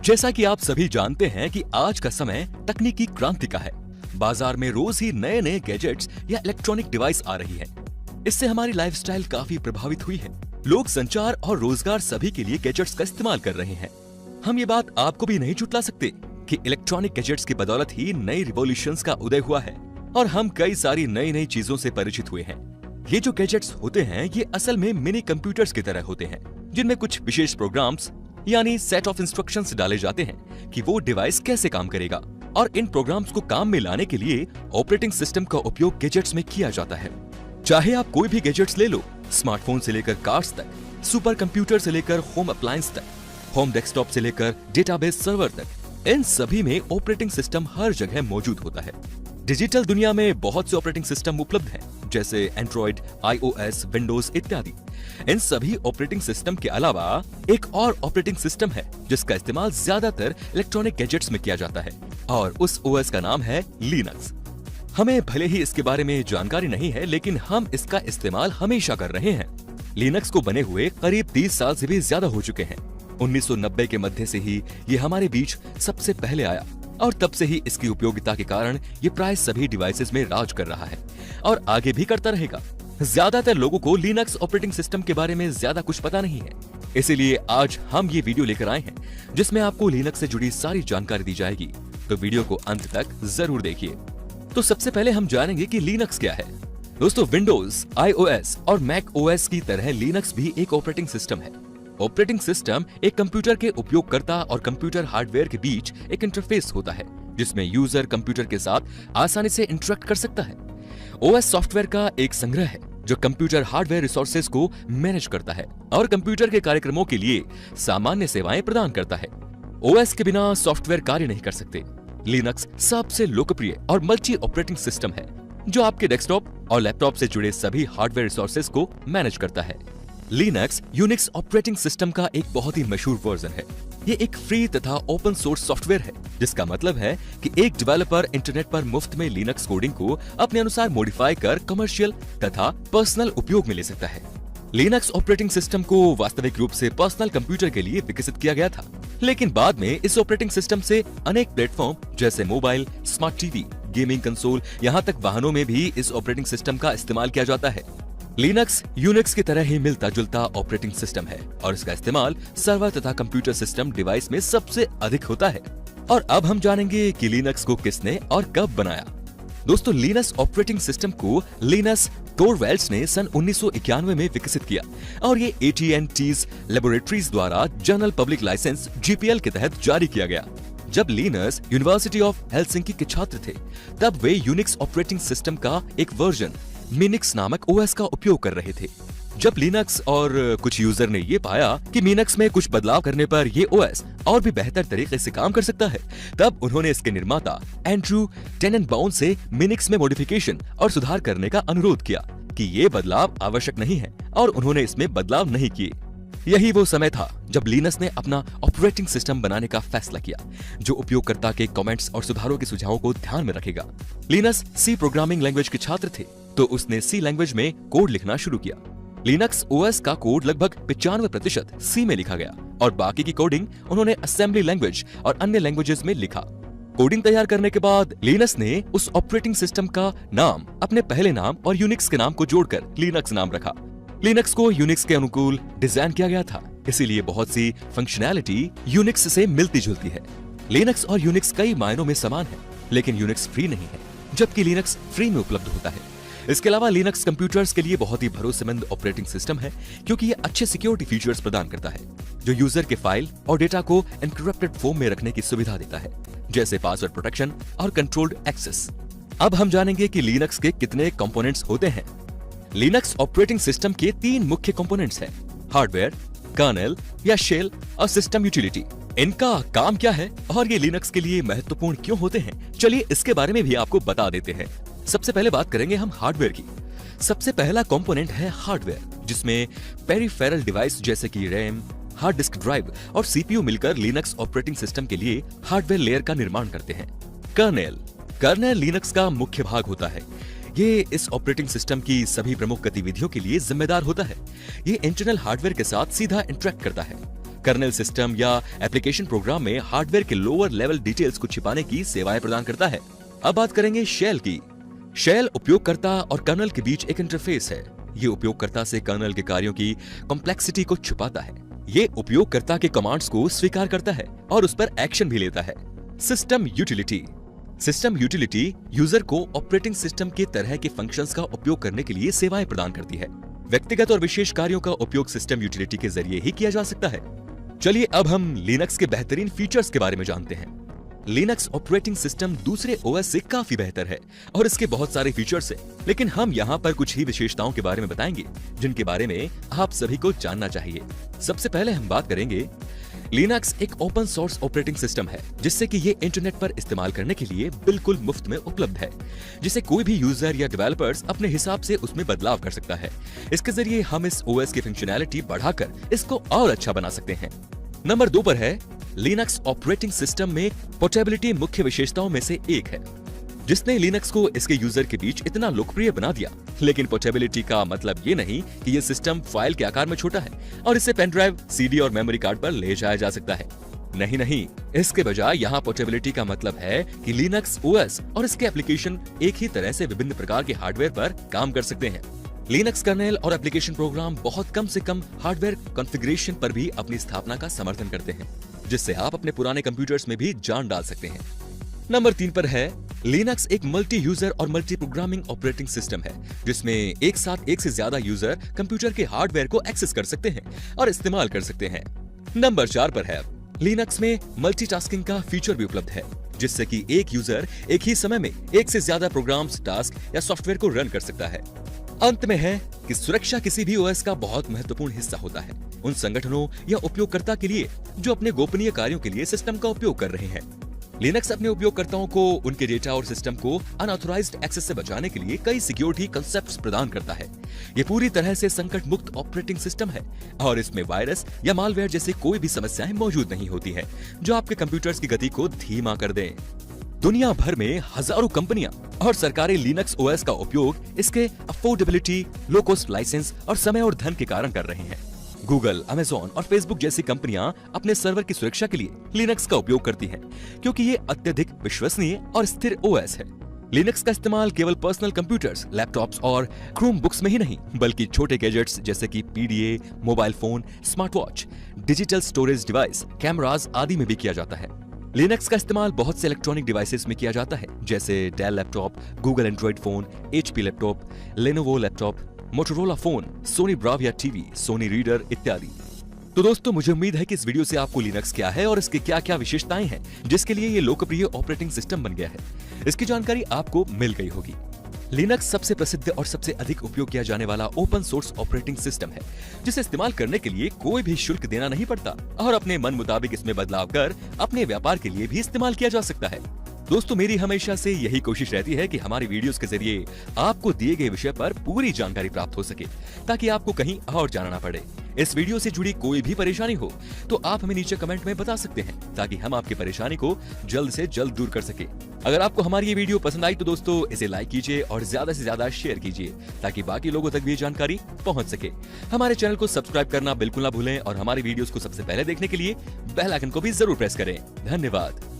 जैसा कि आप सभी जानते हैं कि आज का समय तकनीकी क्रांति का है। बाजार में रोज ही नए नए गैजेट्स या इलेक्ट्रॉनिक डिवाइस आ रही है। इससे हमारी लाइफस्टाइल काफी प्रभावित हुई है। लोग संचार और रोजगार सभी के लिए गैजेट्स का इस्तेमाल कर रहे हैं। हम ये बात आपको भी नहीं झुठला सकते कि इलेक्ट्रॉनिक गैजेट्स की बदौलत ही नई रिवॉल्यूशंस का उदय हुआ है और हम कई सारी नई नई चीजों से परिचित हुए हैं। ये जो गैजेट्स होते हैं ये असल में मिनी कंप्यूटर्स की तरह होते हैं, जिनमें कुछ विशेष प्रोग्राम्स यानी सेट ऑफ इंस्ट्रक्शंस डाले जाते हैं कि वो डिवाइस कैसे काम करेगा, और इन प्रोग्राम्स को काम में लाने के लिए ऑपरेटिंग सिस्टम का उपयोग गैजेट्स में किया जाता है। चाहे आप कोई भी गैजेट्स ले लो, स्मार्टफोन से लेकर कार्स तक, सुपर कंप्यूटर से लेकर होम अप्लायंस तक, होम डेस्कटॉप से लेकर डेटाबेस सर्वर तक, इन सभी में ऑपरेटिंग सिस्टम हर जगह मौजूद होता है। डिजिटल दुनिया में बहुत से ऑपरेटिंग सिस्टम उपलब्ध हैं, जैसे एंड्रॉइड, iOS, विंडोज इत्यादि। इन सभी ऑपरेटिंग सिस्टम के अलावा एक और ऑपरेटिंग सिस्टम है जिसका इस्तेमाल ज्यादातर इलेक्ट्रॉनिक गैजेट्स में किया जाता है, और उस OS का नाम है लिनक्स। हमें भले ही इसके बारे में जानकारी नहीं है, लेकिन हम इसका इस्तेमाल हमेशा कर रहे हैं। लिनक्स को बने हुए करीब 30 साल से भी ज्यादा हो चुके हैं। 1990 के मध्य से ही ये हमारे बीच सबसे पहले आया और तब से ही इसकी उपयोगिता के कारण ये प्राय सभी डिवाइसेस में राज कर रहा है और आगे भी करता रहेगा। ज्यादातर लोगों को लिनक्स ऑपरेटिंग सिस्टम के बारे में ज्यादा कुछ पता नहीं है, इसीलिए आज हम ये वीडियो लेकर आए हैं जिसमें आपको लिनक्स से जुड़ी सारी जानकारी दी जाएगी, तो वीडियो को अंत तक जरूर देखिए। तो सबसे पहले हम जानेंगे कि लिनक्स क्या है। दोस्तों, विंडोज, iOS और मैक OS की तरह लिनक्स भी एक ऑपरेटिंग सिस्टम है। ऑपरेटिंग सिस्टम एक कंप्यूटर के उपयोगकर्ता और कंप्यूटर हार्डवेयर के बीच एक इंटरफेस होता है जिसमें यूजर कंप्यूटर के साथ आसानी से इंटरेक्ट कर सकता है। OS सॉफ्टवेयर का एक संग्रह है जो कंप्यूटर हार्डवेयर रिसोर्सेज को मैनेज करता है और कंप्यूटर के कार्यक्रमों के लिए सामान्य सेवाएं प्रदान करता है। OS के बिना सॉफ्टवेयर कार्य नहीं कर सकते। लिनक्स सबसे लोकप्रिय और मल्टी ऑपरेटिंग सिस्टम है जो आपके डेस्कटॉप और लैपटॉप से जुड़े सभी हार्डवेयर रिसोर्सेज को मैनेज करता है। लिनक्स यूनिक्स ऑपरेटिंग सिस्टम का एक बहुत ही मशहूर वर्जन है। ये एक फ्री तथा ओपन सोर्स सॉफ्टवेयर है, जिसका मतलब है कि एक डेवलपर इंटरनेट पर मुफ्त में लिनक्स कोडिंग को अपने अनुसार मॉडिफाई कर कमर्शियल तथा पर्सनल उपयोग में ले सकता है। लिनक्स ऑपरेटिंग सिस्टम को वास्तविक रूप से पर्सनल कंप्यूटर के लिए विकसित किया गया था, लेकिन बाद में इस ऑपरेटिंग सिस्टम से अनेक प्लेटफॉर्म जैसे mobile, smart TV, gaming console, यहाँ तक वाहनों में भी इस ऑपरेटिंग सिस्टम का इस्तेमाल किया जाता है। लिनक्स यूनिक्स की तरह ही मिलता जुलता ऑपरेटिंग सिस्टम है और इसका इस्तेमाल सर्वर तथा कंप्यूटर सिस्टम डिवाइस में सबसे अधिक होता है। और अब हम जानेंगे कि लिनक्स को किसने और कब बनाया। दोस्तों, लिनक्स ऑपरेटिंग सिस्टम को लिनस टोरवेल्ड्स ने सन 1991 में विकसित किया और ये AT&T's लैबोरेटरीज द्वारा जनरल पब्लिक लाइसेंस GPL के तहत जारी किया गया। जब लिनस यूनिवर्सिटी ऑफ हेलसिंकी के छात्र थे, तब वे यूनिक्स ऑपरेटिंग सिस्टम का एक वर्जन मिनिक्स नामक OS का उपयोग कर रहे थे। जब लिनक्स और कुछ यूजर ने ये पाया कि मिनक्स में कुछ बदलाव करने पर ये OS और भी बेहतर तरीके से काम कर सकता है, तब उन्होंने इसके निर्माता एंड्रू टेनेनबाउम से मिनिक्स में मॉडिफिकेशन और सुधार करने का अनुरोध किया कि ये बदलाव आवश्यक नहीं है, और उन्होंने इसमें बदलाव नहीं किए। यही वो समय था जब लिनस ने अपना ऑपरेटिंग सिस्टम बनाने का फैसला किया जो उपयोगकर्ता के कमेंट्स और सुधारों के सुझावों को ध्यान में रखेगा। लिनस C प्रोग्रामिंग लैंग्वेज के छात्र थे, तो उसने C लैंग्वेज में कोड लिखना शुरू किया। लिनक्स OS का कोड लगभग 95% C में लिखा गया और बाकी की कोडिंग उन्होंने असेंबली लैंग्वेज और अन्य लैंग्वेजेस में लिखा। कोडिंग तैयार करने के बाद लिनस ने उस ऑपरेटिंग सिस्टम का नाम अपने पहले नाम और यूनिक्स के नाम को जोड़कर लिनक्स नाम रखा। लिनक्स को यूनिक्स के अनुकूल डिजाइन किया गया था, इसीलिए बहुत सी फंक्शनैलिटी यूनिक्स से मिलती जुलती है। लिनक्स और यूनिक्स कई मायनों में समान है, लेकिन यूनिक्स फ्री नहीं है, जबकि लिनक्स फ्री में उपलब्ध होता है। इसके अलावा लिनक्स कंप्यूटर्स के लिए बहुत ही भरोसेमंद ऑपरेटिंग सिस्टम है, क्योंकि ये अच्छे सिक्योरिटी फीचर्स प्रदान करता है जो यूजर के फाइल और डेटा को एनक्रिप्टेड फॉर्म में रखने की सुविधा देता है, जैसे पासवर्ड प्रोटेक्शन और कंट्रोल्ड एक्सेस। अब हम जानेंगे कि लिनक्स के कितने कंपोनेंट्स होते हैं। लिनक्स ऑपरेटिंग सिस्टम के 3 मुख्य कंपोनेंट्स हैं: हार्डवेयर, कर्नेल या शेल और सिस्टम यूटिलिटी। इनका काम क्या है और ये लिनक्स के लिए महत्वपूर्ण क्यों होते हैं, चलिए इसके बारे में भी आपको बता देते हैं। सबसे पहले बात करेंगे हम हार्डवेयर की। सबसे पहला कंपोनेंट है हार्डवेयर, जिसमें पेरिफेरल डिवाइस जैसे कि रैम, हार्ड डिस्क ड्राइव और CPU मिलकर लिनक्स ऑपरेटिंग सिस्टम के लिए हार्डवेयर लेयर का निर्माण करते हैं। कर्नेल लिनक्स का मुख्य भाग होता है। ये इस ऑपरेटिंग सिस्टम की सभी प्रमुख गतिविधियों के लिए जिम्मेदार होता है। ये इंटरनल हार्डवेयर के साथ सीधा इंटरेक्ट करता है। कर्नेल सिस्टम या एप्लीकेशन प्रोग्राम में हार्डवेयर के लोअर लेवल डिटेल्स को छिपाने की सेवाएं प्रदान करता है। अब बात करेंगे शेल की। शेल उपयोगकर्ता और कर्नल के बीच एक इंटरफेस है। ये उपयोगकर्ता से कर्नल के कार्यों की कॉम्प्लेक्सिटी को छुपाता है। ये उपयोगकर्ता के कमांड्स को स्वीकार करता है और उस पर एक्शन भी लेता है। System utility. System utility user को ऑपरेटिंग सिस्टम के तरह के फंक्शंस का उपयोग करने के लिए सेवाएं प्रदान करती है। व्यक्तिगत और विशेष कार्यों का उपयोग सिस्टम यूटिलिटी के जरिए ही किया जा सकता है। चलिए अब हम लिनक्स के बेहतरीन फीचर्स के बारे में जानते हैं। लिनक्स ऑपरेटिंग सिस्टम दूसरे ओएस से काफी बेहतर है और इसके बहुत सारे फीचर्स हैं, लेकिन हम यहाँ पर कुछ ही विशेषताओं के बारे में बताएंगे जिनके बारे में आप सभी को जानना चाहिए। सबसे पहले हम बात करेंगे, लिनक्स एक ओपन सोर्स ऑपरेटिंग सिस्टम है, जिससे कि ये इंटरनेट पर इस्तेमाल करने के लिए बिल्कुल मुफ्त में उपलब्ध है, जिसे कोई भी यूजर या डेवलपर्स अपने हिसाब से उसमें बदलाव कर सकता है। इसके जरिए हम इस ओएस की फंक्शनैलिटी बढ़ाकर इसको और अच्छा बना सकते हैं। नंबर 2 पर है, लिनक्स ऑपरेटिंग सिस्टम में पोर्टेबिलिटी मुख्य विशेषताओं में से एक है, जिसने लिनक्स को इसके यूजर के बीच इतना लोकप्रिय बना दिया। लेकिन पोर्टेबिलिटी का मतलब ये नहीं कि ये सिस्टम फाइल के आकार में छोटा है और इसे पेन ड्राइव, सीडी और मेमोरी कार्ड पर ले जाया जा सकता है। नहीं, इसके बजाय यहाँ पोर्टेबिलिटी का मतलब है कि लिनक्स ओएस और इसके एप्लीकेशन एक ही तरह से विभिन्न प्रकार के हार्डवेयर पर काम कर सकते हैं। लिनक्स कर्नेल और एप्लीकेशन प्रोग्राम बहुत कम से कम हार्डवेयर कॉन्फ़िगरेशन पर भी अपनी स्थापना का समर्थन करते हैं, जिससे आप अपने पुराने कंप्यूटर्स में भी जान डाल सकते हैं। नंबर 3 पर है, लिनक्स एक मल्टी यूजर और मल्टी प्रोग्रामिंग ऑपरेटिंग सिस्टम है, जिसमें एक साथ एक से ज्यादा यूजर कंप्यूटर के हार्डवेयर को एक्सेस कर सकते हैं और इस्तेमाल कर सकते हैं। नंबर 4 पर है, लिनक्स में मल्टीटास्किंग का फीचर भी उपलब्ध है, जिससे कि एक यूजर एक ही समय में एक से ज्यादा प्रोग्राम्स, टास्क या सॉफ्टवेयर को रन कर सकता है। अंत में है कि सुरक्षा किसी भी ओएस का बहुत महत्वपूर्ण हिस्सा होता है उन संगठनों या उपयोगकर्ता के लिए जो अपने गोपनीय कार्यों के लिए सिस्टम का उपयोग कर रहे हैं। लिनक्स अपने उपयोगकर्ताओं को उनके डेटा और सिस्टम को अनऑथराइज्ड एक्सेस से बचाने के लिए कई सिक्योरिटी कांसेप्ट्स प्रदान करता है। ये पूरी तरह से संकट मुक्त ऑपरेटिंग सिस्टम है और इसमें वायरस या मालवेयर जैसी कोई भी समस्याएं मौजूद नहीं होती है जो आपके कंप्यूटर्स की गति को धीमा कर दें। दुनिया भर में हजारों कंपनियां और सरकारें लिनक्स ओएस का उपयोग इसके अफोर्डेबिलिटी, लो कॉस्ट लाइसेंस और समय और धन के कारण कर रहे हैं। गूगल, अमेज़न और फेसबुक जैसी कंपनियां अपने सर्वर की सुरक्षा के लिए लिनक्स का उपयोग करती हैं, क्योंकि ये अत्यधिक विश्वसनीय और स्थिर ओएस है। लिनक्स का इस्तेमाल केवल पर्सनल कंप्यूटर्स, लैपटॉप्स और क्रोम बुक्स में ही नहीं, बल्कि छोटे गैजेट्स जैसे कि PDA, mobile phone, smart watch, digital storage device, cameras आदि में भी किया जाता है। लिनक्स का इस्तेमाल बहुत से इलेक्ट्रॉनिक डिवाइसेस में किया जाता है, जैसे Dell laptop, Google Android phone, HP laptop, Lenovo laptop, Motorola phone, Sony Bravia TV, Sony reader इत्यादि। तो दोस्तों, मुझे उम्मीद है कि इस वीडियो से आपको लिनक्स क्या है और इसके क्या क्या विशेषताएं हैं जिसके लिए ये लोकप्रिय ऑपरेटिंग सिस्टम बन गया है, इसकी जानकारी आपको मिल गई होगी। लिनक्स सबसे प्रसिद्ध और सबसे अधिक उपयोग किया जाने वाला ओपन सोर्स ऑपरेटिंग सिस्टम है, जिसे इस्तेमाल करने के लिए कोई भी शुल्क देना नहीं पड़ता और अपने मन मुताबिक इसमें बदलाव कर अपने व्यापार के लिए भी इस्तेमाल किया जा सकता है। दोस्तों, मेरी हमेशा से यही कोशिश रहती है कि हमारी वीडियोस के जरिए आपको दिए गए विषय पर पूरी जानकारी प्राप्त हो सके, ताकि आपको कहीं और जाना ना पड़े। इस वीडियो से जुड़ी कोई भी परेशानी हो तो आप हमें नीचे कमेंट में बता सकते हैं, ताकि हम आपकी परेशानी को जल्द से जल्द दूर कर सके। अगर आपको हमारी ये वीडियो पसंद आई तो दोस्तों इसे लाइक कीजिए और ज्यादा से ज्यादा शेयर कीजिए, ताकि बाकी लोगों तक भी ये जानकारी पहुंच सके। हमारे चैनल को सब्सक्राइब करना बिल्कुल ना भूलें और हमारी वीडियोस को सबसे पहले देखने के लिए बेल आइकन को भी जरूर प्रेस करें। धन्यवाद।